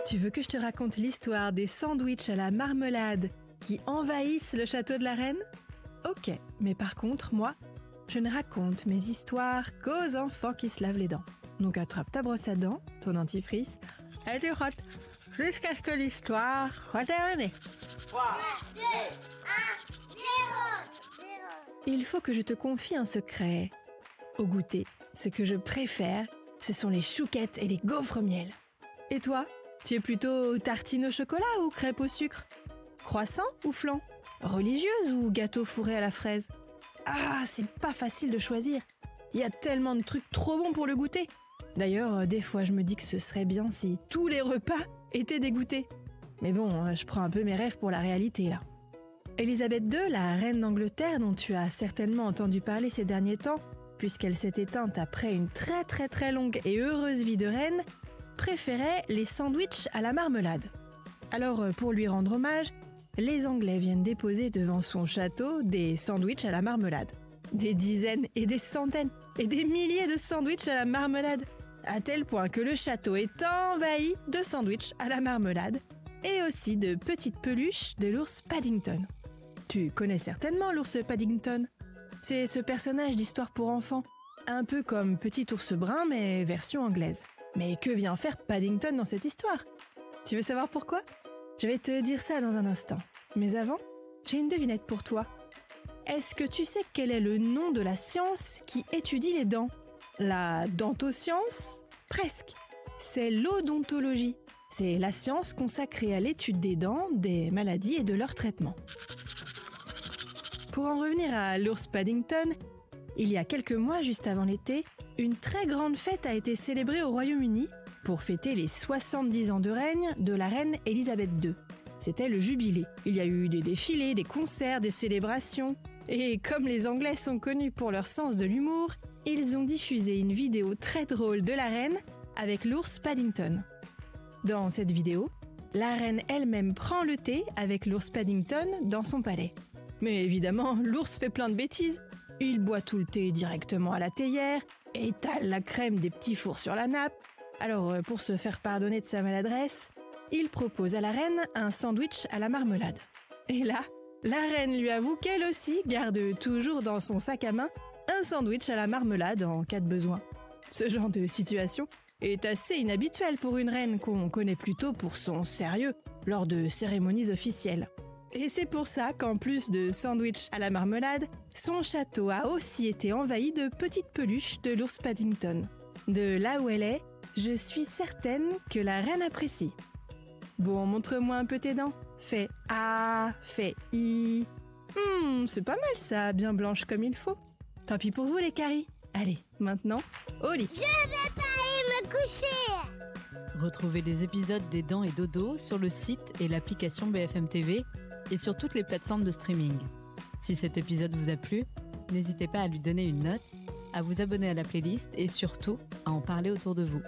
Tu veux que je te raconte l'histoire des sandwichs à la marmelade qui envahissent le château de la reine? Ok, mais par contre, moi, je ne raconte mes histoires qu'aux enfants qui se lavent les dents. Donc attrape ta brosse à dents, ton dentifrice, et tu rotes jusqu'à ce que l'histoire soit terminée. 3, 2, 1, 0. Il faut que je te confie un secret. Au goûter, ce que je préfère, ce sont les chouquettes et les gaufres au miel. Et toi, tu es plutôt tartine au chocolat ou crêpe au sucre? Croissant ou flan? Religieuse ou gâteau fourré à la fraise? Ah, c'est pas facile de choisir. Il y a tellement de trucs trop bons pour le goûter. D'ailleurs, des fois, je me dis que ce serait bien si tous les repas étaient des goûters. Mais bon, je prends un peu mes rêves pour la réalité, là. Élisabeth II, la reine d'Angleterre dont tu as certainement entendu parler ces derniers temps, puisqu'elle s'est éteinte après une très longue et heureuse vie de reine, préférait les sandwichs à la marmelade. Alors, pour lui rendre hommage, les Anglais viennent déposer devant son château des sandwichs à la marmelade. Des dizaines et des centaines et des milliers de sandwichs à la marmelade, à tel point que le château est envahi de sandwichs à la marmelade et aussi de petites peluches de l'ours Paddington. Tu connais certainement l'ours Paddington. C'est ce personnage d'histoire pour enfants, un peu comme Petit ours brun mais version anglaise. Mais que vient faire Paddington dans cette histoire? Tu veux savoir pourquoi? Je vais te dire ça dans un instant. Mais avant, j'ai une devinette pour toi. Est-ce que tu sais quel est le nom de la science qui étudie les dents? La dentoscience? Presque. C'est l'odontologie. C'est la science consacrée à l'étude des dents, des maladies et de leur traitement. Pour en revenir à l'ours Paddington, il y a quelques mois, juste avant l'été, une très grande fête a été célébrée au Royaume-Uni pour fêter les 70 ans de règne de la reine Élisabeth II. C'était le jubilé. Il y a eu des défilés, des concerts, des célébrations. Et comme les Anglais sont connus pour leur sens de l'humour, ils ont diffusé une vidéo très drôle de la reine avec l'ours Paddington. Dans cette vidéo, la reine elle-même prend le thé avec l'ours Paddington dans son palais. Mais évidemment, l'ours fait plein de bêtises. Il boit tout le thé directement à la théière, étale la crème des petits fours sur la nappe. Alors, pour se faire pardonner de sa maladresse, il propose à la reine un sandwich à la marmelade. Et là, la reine lui avoue qu'elle aussi garde toujours dans son sac à main un sandwich à la marmelade en cas de besoin. Ce genre de situation est assez inhabituel pour une reine qu'on connaît plutôt pour son sérieux lors de cérémonies officielles. Et c'est pour ça qu'en plus de sandwich à la marmelade, son château a aussi été envahi de petites peluches de l'ours Paddington. De là où elle est, je suis certaine que la reine apprécie. Bon, montre-moi un peu tes dents. Fais A, fais I. C'est pas mal ça, bien blanche comme il faut. Tant pis pour vous les caries. Allez, maintenant, au lit. Je vais pas aller me coucher. Retrouvez les épisodes des Dents et Dodo sur le site et l'application BFM TV et sur toutes les plateformes de streaming. Si cet épisode vous a plu, n'hésitez pas à lui donner une note, à vous abonner à la playlist et surtout à en parler autour de vous.